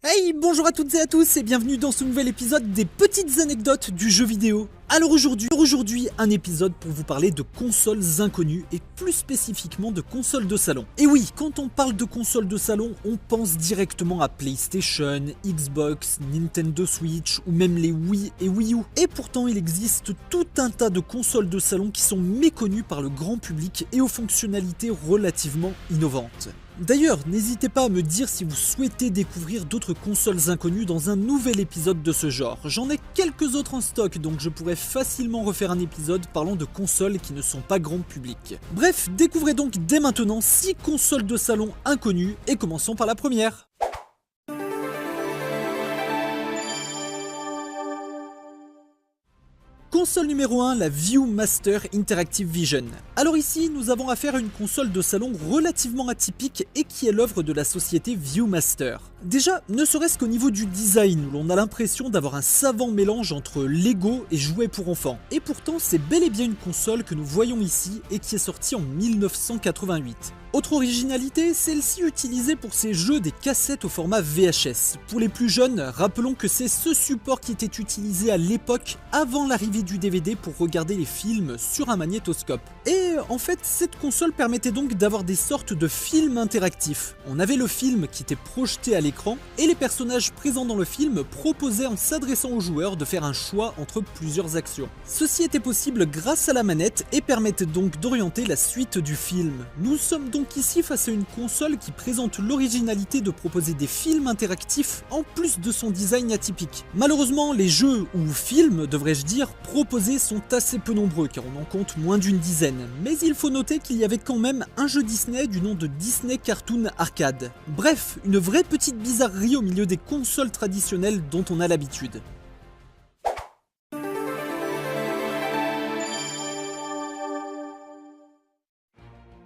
Hey, bonjour à toutes et à tous et bienvenue dans ce nouvel épisode des petites anecdotes du jeu vidéo. Alors aujourd'hui, un épisode pour vous parler de consoles inconnues et plus spécifiquement de consoles de salon. Et oui, quand on parle de consoles de salon, on pense directement à PlayStation, Xbox, Nintendo Switch ou même les Wii et Wii U. Et pourtant, il existe tout un tas de consoles de salon qui sont méconnues par le grand public et aux fonctionnalités relativement innovantes. D'ailleurs, n'hésitez pas à me dire si vous souhaitez découvrir d'autres consoles inconnues dans un nouvel épisode de ce genre. J'en ai quelques autres en stock, donc je pourrais facilement refaire un épisode parlant de consoles qui ne sont pas grand public. Bref, découvrez donc dès maintenant 6 consoles de salon inconnues et commençons par la première. Console numéro 1, la Viewmaster Interactive Vision. Alors ici, nous avons affaire à une console de salon relativement atypique et qui est l'œuvre de la société Viewmaster. Déjà, ne serait-ce qu'au niveau du design, où l'on a l'impression d'avoir un savant mélange entre Lego et jouets pour enfants. Et pourtant, c'est bel et bien une console que nous voyons ici et qui est sortie en 1988. Autre originalité, celle-ci utilisée pour ses jeux des cassettes au format VHS. Pour les plus jeunes, rappelons que c'est ce support qui était utilisé à l'époque avant l'arrivée du DVD pour regarder les films sur un magnétoscope. Et en fait, cette console permettait donc d'avoir des sortes de films interactifs. On avait le film qui était projeté à l'écran et les personnages présents dans le film proposaient en s'adressant aux joueurs de faire un choix entre plusieurs actions. Ceci était possible grâce à la manette et permettait donc d'orienter la suite du film. Nous sommes donc ici face à une console qui présente l'originalité de proposer des films interactifs en plus de son design atypique. Malheureusement, les jeux ou films, devrais-je dire, proposés sont assez peu nombreux car on en compte moins d'une dizaine. Mais il faut noter qu'il y avait quand même un jeu Disney du nom de Disney Cartoon Arcade. Bref, une vraie petite bizarrerie au milieu des consoles traditionnelles dont on a l'habitude.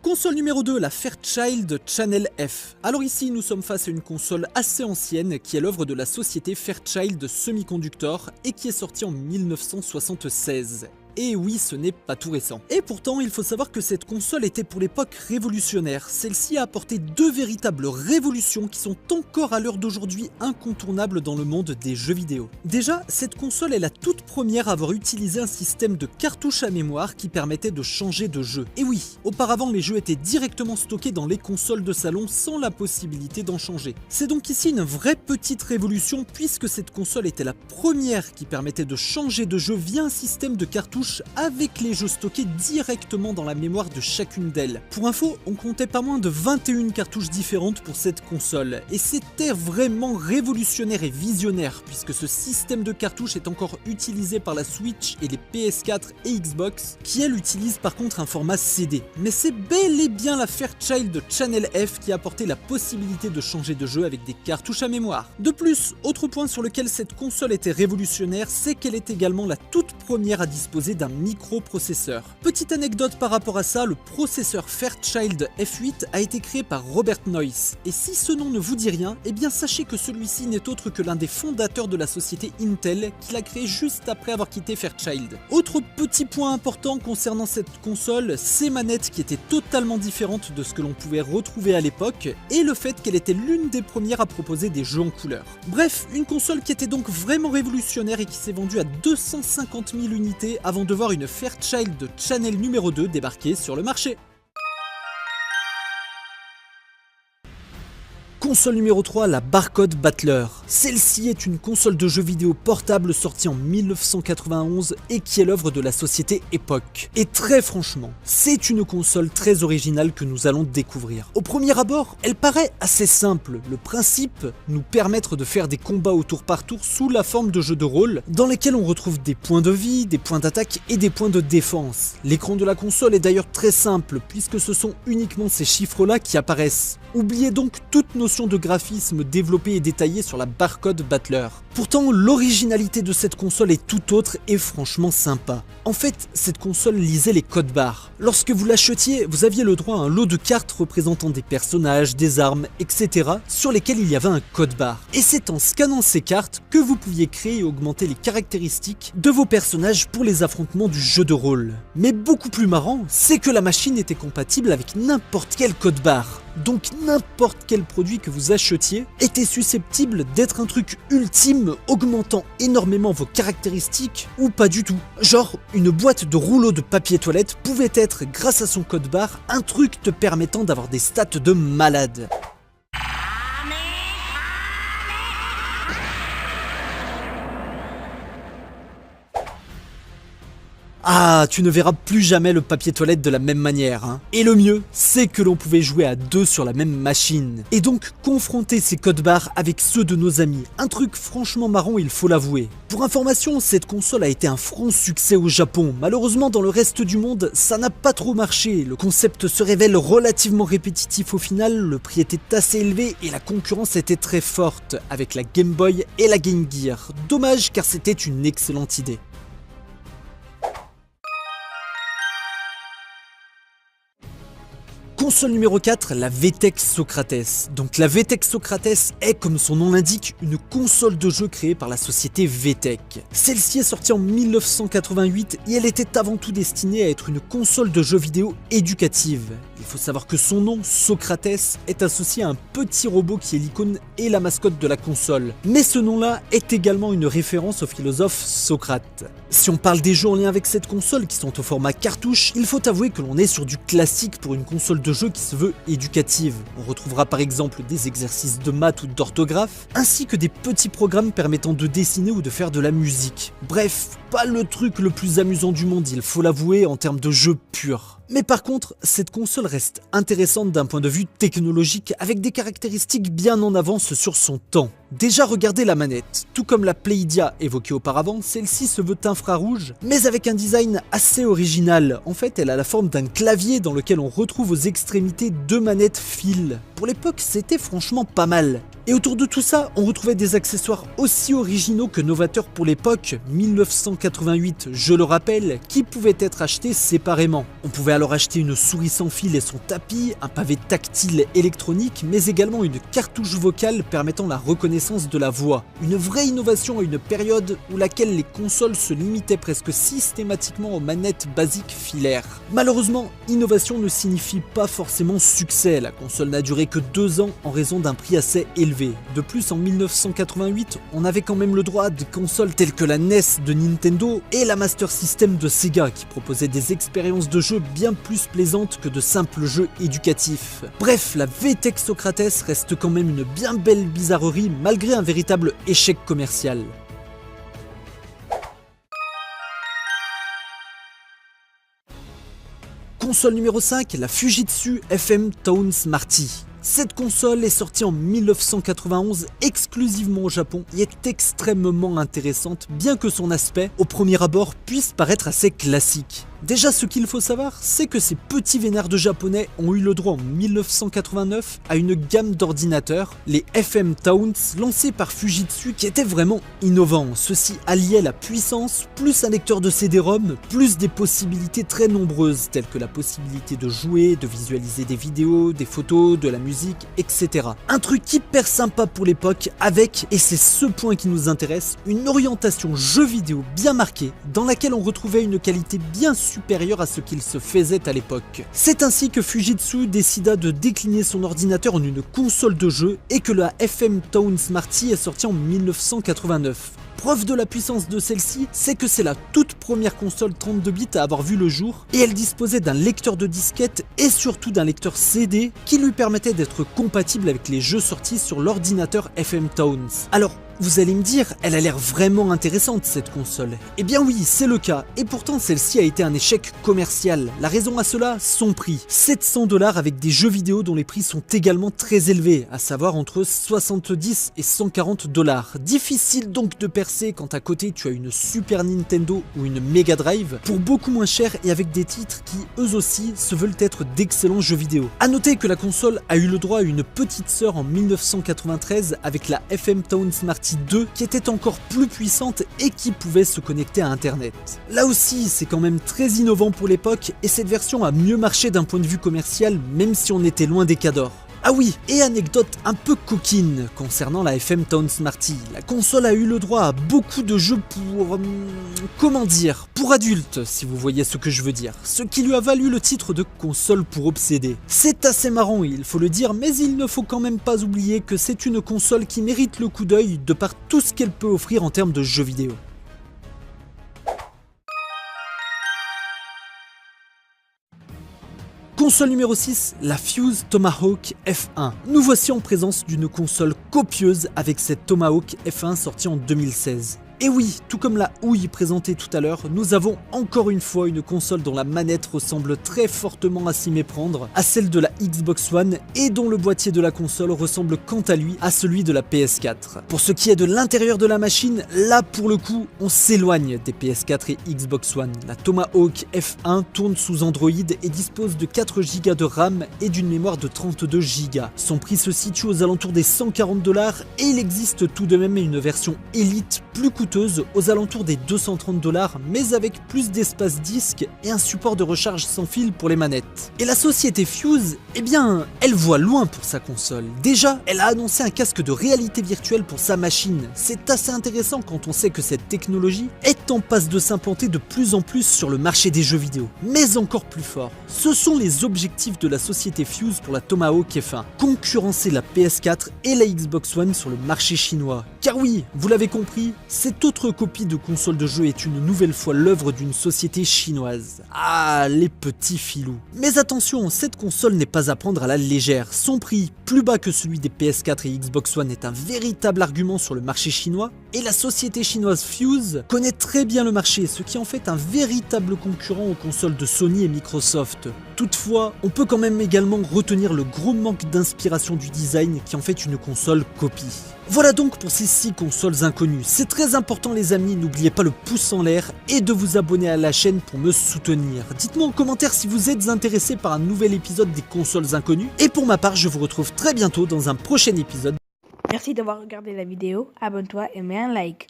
Console numéro 2, la Fairchild Channel F. Alors ici, nous sommes face à une console assez ancienne qui est l'œuvre de la société Fairchild Semiconductor et qui est sortie en 1976. Et oui, ce n'est pas tout récent. Et pourtant, il faut savoir que cette console était pour l'époque révolutionnaire. Celle-ci a apporté deux véritables révolutions qui sont encore à l'heure d'aujourd'hui incontournables dans le monde des jeux vidéo. Déjà, cette console est la toute première à avoir utilisé un système de cartouche à mémoire qui permettait de changer de jeu. Et oui, auparavant les jeux étaient directement stockés dans les consoles de salon sans la possibilité d'en changer. C'est donc ici une vraie petite révolution puisque cette console était la première qui permettait de changer de jeu via un système de cartouche avec les jeux stockés directement dans la mémoire de chacune d'elles. Pour info, on comptait pas moins de 21 cartouches différentes pour cette console, et c'était vraiment révolutionnaire et visionnaire, puisque ce système de cartouches est encore utilisé par la Switch et les PS4 et Xbox, qui elles utilisent par contre un format CD. Mais c'est bel et bien la Fairchild Channel F qui a apporté la possibilité de changer de jeu avec des cartouches à mémoire. De plus, autre point sur lequel cette console était révolutionnaire, c'est qu'elle est également la toute première à disposer d'un microprocesseur. Petite anecdote par rapport à ça, le processeur Fairchild F8 a été créé par Robert Noyce. Et si ce nom ne vous dit rien, eh bien sachez que celui-ci n'est autre que l'un des fondateurs de la société Intel, qui l'a créé juste après avoir quitté Fairchild. Autre petit point important concernant cette console, ses manettes qui étaient totalement différentes de ce que l'on pouvait retrouver à l'époque, et le fait qu'elle était l'une des premières à proposer des jeux en couleur. Bref, une console qui était donc vraiment révolutionnaire et qui s'est vendue à 250 000 unités avant de voir une Fairchild Channel numéro 2 débarquer sur le marché. Console numéro 3, la Barcode Battler. Celle-ci est une console de jeux vidéo portable sortie en 1991 et qui est l'œuvre de la société Epoch. Et très franchement, c'est une console très originale que nous allons découvrir. Au premier abord, elle paraît assez simple. Le principe, nous permettre de faire des combats au tour par tour sous la forme de jeux de rôle, dans lesquels on retrouve des points de vie, des points d'attaque et des points de défense. L'écran de la console est d'ailleurs très simple, puisque ce sont uniquement ces chiffres-là qui apparaissent. Oubliez donc toute notion de graphisme développée et détaillée sur la Barcode Battler. Pourtant, l'originalité de cette console est tout autre et franchement sympa. En fait, cette console lisait les codes barres. Lorsque vous l'achetiez, vous aviez le droit à un lot de cartes représentant des personnages, des armes, etc. sur lesquels il y avait un code barre. Et c'est en scannant ces cartes que vous pouviez créer et augmenter les caractéristiques de vos personnages pour les affrontements du jeu de rôle. Mais beaucoup plus marrant, c'est que la machine était compatible avec n'importe quel code barre. donc n'importe quel produit que vous achetiez était susceptible d'être un truc ultime augmentant énormément vos caractéristiques ou pas du tout. Genre, une boîte de rouleaux de papier toilette pouvait être, grâce à son code barre, un truc te permettant d'avoir des stats de malade. Ah, tu ne verras plus jamais le papier toilette de la même manière, hein. Et le mieux, c'est que l'on pouvait jouer à deux sur la même machine. Et donc, confronter ces codes barres avec ceux de nos amis. Un truc franchement marrant, il faut l'avouer. Pour information, cette console a été un franc succès au Japon. Malheureusement, dans le reste du monde, ça n'a pas trop marché. Le concept se révèle relativement répétitif au final, le prix était assez élevé et la concurrence était très forte, avec la Game Boy et la Game Gear. Dommage, car c'était une excellente idée. Console numéro 4, la VTech Socrates. Donc la VTech Socrates est, comme son nom l'indique, une console de jeu créée par la société VTech. Celle-ci est sortie en 1988 et elle était avant tout destinée à être une console de jeux vidéo éducative. Il faut savoir que son nom, Socrates, est associé à un petit robot qui est l'icône et la mascotte de la console. Mais ce nom-là est également une référence au philosophe Socrate. Si on parle des jeux en lien avec cette console qui sont au format cartouche, il faut avouer que l'on est sur du classique pour une console de jeu qui se veut éducative. On retrouvera par exemple des exercices de maths ou d'orthographe, ainsi que des petits programmes permettant de dessiner ou de faire de la musique. Bref, pas le truc le plus amusant du monde, il faut l'avouer, en termes de jeu pur. Mais par contre, cette console reste intéressante d'un point de vue technologique avec des caractéristiques bien en avance sur son temps. Déjà regardez la manette, tout comme la Playdia évoquée auparavant, celle-ci se veut infrarouge, mais avec un design assez original. En fait, elle a la forme d'un clavier dans lequel on retrouve aux extrémités deux manettes fil. Pour l'époque, c'était franchement pas mal. Et autour de tout ça, on retrouvait des accessoires aussi originaux que novateurs pour l'époque, 1988, je le rappelle, qui pouvaient être achetés séparément. On pouvait alors acheter une souris sans fil et son tapis, un pavé tactile électronique, mais également une cartouche vocale permettant la reconnaissance de la voix. Une vraie innovation à une période où laquelle les consoles se limitaient presque systématiquement aux manettes basiques filaires. Malheureusement, innovation ne signifie pas forcément succès, la console n'a duré que 2 ans en raison d'un prix assez élevé. De plus, en 1988, on avait quand même le droit à des consoles telles que la NES de Nintendo et la Master System de Sega qui proposaient des expériences de jeu bien plus plaisantes que de simples jeux éducatifs. Bref, la VTech Socrates reste quand même une bien belle bizarrerie malgré un véritable échec commercial. Console numéro 5, la Fujitsu FM Town Smarty. Cette console est sortie en 1991 exclusivement au Japon et est extrêmement intéressante, bien que son aspect, au premier abord, puisse paraître assez classique. Déjà, ce qu'il faut savoir, c'est que ces petits vénards de japonais ont eu le droit en 1989 à une gamme d'ordinateurs, les FM Towns, lancés par Fujitsu, qui étaient vraiment innovants. Ceux-ci alliaient la puissance, plus un lecteur de CD-ROM, plus des possibilités très nombreuses, telles que la possibilité de jouer, de visualiser des vidéos, des photos, de la musique, etc. Un truc hyper sympa pour l'époque, avec, et c'est ce point qui nous intéresse, une orientation jeu vidéo bien marquée, dans laquelle on retrouvait une qualité bien supérieur à ce qu'il se faisait à l'époque. C'est ainsi que Fujitsu décida de décliner son ordinateur en une console de jeu et que la FM Town Smarty est sortie en 1989. Preuve de la puissance de celle-ci, c'est que c'est la toute première console 32 bits à avoir vu le jour et elle disposait d'un lecteur de disquette et surtout d'un lecteur CD qui lui permettait d'être compatible avec les jeux sortis sur l'ordinateur FM Towns. Alors, vous allez me dire, elle a l'air vraiment intéressante cette console. Eh bien oui, c'est le cas, et pourtant celle-ci a été un échec commercial. La raison à cela, son prix. 700 $ avec des jeux vidéo dont les prix sont également très élevés, à savoir entre 70 et 140 $. Difficile donc de percer quand à côté tu as une Super Nintendo ou une Mega Drive, pour beaucoup moins cher et avec des titres qui, eux aussi, se veulent être d'excellents jeux vidéo. A noter que la console a eu le droit à une petite sœur en 1993 avec la FM Town Smarty 2 qui était encore plus puissante et qui pouvait se connecter à internet. Là aussi c'est quand même très innovant pour l'époque et cette version a mieux marché d'un point de vue commercial même si on était loin des cas d'or. Ah oui, et anecdote un peu coquine concernant la FM Town Smarty, la console a eu le droit à beaucoup de jeux pour... comment dire, pour adultes, si vous voyez ce que je veux dire, ce qui lui a valu le titre de console pour obsédés. C'est assez marrant, il faut le dire, mais il ne faut quand même pas oublier que c'est une console qui mérite le coup d'œil de par tout ce qu'elle peut offrir en termes de jeux vidéo. Console numéro 6, la Fuse Tomahawk F1. Nous voici en présence d'une console copieuse avec cette Tomahawk F1 sortie en 2016. Et oui, tout comme la houille présentée tout à l'heure, nous avons encore une fois une console dont la manette ressemble très fortement à s'y méprendre, à celle de la Xbox One, et dont le boîtier de la console ressemble quant à lui à celui de la PS4. Pour ce qui est de l'intérieur de la machine, là pour le coup, on s'éloigne des PS4 et Xbox One. La Tomahawk F1 tourne sous Android et dispose de 4 Go de RAM et d'une mémoire de 32 Go. Son prix se situe aux alentours des 140 $ et il existe tout de même une version Elite plus coûteuse aux alentours des 230 $, mais avec plus d'espace disque et un support de recharge sans fil pour les manettes. Et la société Fuse, eh bien, elle voit loin pour sa console. Déjà, elle a annoncé un casque de réalité virtuelle pour sa machine. C'est assez intéressant quand on sait que cette technologie est en passe de s'implanter de plus en plus sur le marché des jeux vidéo. Mais encore plus fort, ce sont les objectifs de la société Fuse pour la Tomahawk F1, concurrencer la PS4 et la Xbox One sur le marché chinois. Car oui, vous l'avez compris, cette autre copie de console de jeu est une nouvelle fois l'œuvre d'une société chinoise. Ah, les petits filous. Mais attention, cette console n'est pas à prendre à la légère. Son prix, plus bas que celui des PS4 et Xbox One, est un véritable argument sur le marché chinois, et la société chinoise Fuse connaît très bien le marché, ce qui en fait un véritable concurrent aux consoles de Sony et Microsoft. Toutefois, on peut quand même également retenir le gros manque d'inspiration du design qui en fait une console copie. Voilà donc pour ces 6 consoles inconnues. C'est très important les amis, n'oubliez pas le pouce en l'air et de vous abonner à la chaîne pour me soutenir. Dites-moi en commentaire si vous êtes intéressé par un nouvel épisode des consoles inconnues. Et pour ma part, je vous retrouve très bientôt dans un prochain épisode. Merci d'avoir regardé la vidéo, abonne-toi et mets un like.